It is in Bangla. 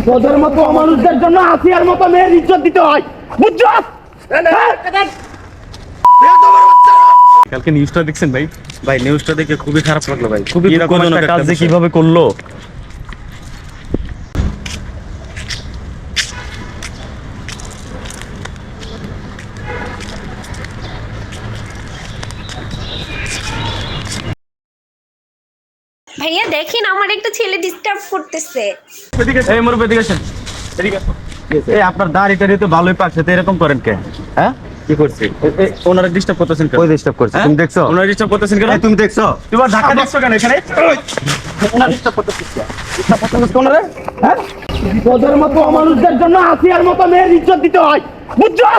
তোদের মতো মানুষদের জন্য আসিয়ার মতো মেয়ের ইজ্জত দিতে হয়, বুঝছো? কালকে নিউজটা দেখছেন ভাই? ভাই নিউজটা দেখে খুবই খারাপ লাগলো ভাই, খুবই এরকম দুঃখজনক একটা একটা কাজ যে বিষয়। কিভাবে করলো। ভাইয়া দেখেন আমার একটা ছেলে ডিস্টার্ব করতেছে। এই মুরব্বি এদিকে আসেন, এদিকে আসুন। এই আপনার দাড়িটারি তো ভালোই পাকছে, তো এরকম করেন কেন? হ্যাঁ, কি করছি? ওনারা ডিস্টার্ব করতেছেন কেন? কই ডিস্টার্ব করছে? হ্যাঁ? তুমি দেখছো? ওনারা ডিস্টার্ব করতেছেন কেন? এই তুমি দেখছো? তুমি ধাক্কা দিচ্ছ কেন এখানে? ওনারা ডিস্টার্ব করতেছিস কেন? ডিস্টার্ব করতেছিস কেন রে? হ্যাঁ, তোদের মতো মানুষদের জন্য আসিয়ার মতো মেয়ের ইজ্জত দিতে হয়, বুঝছো?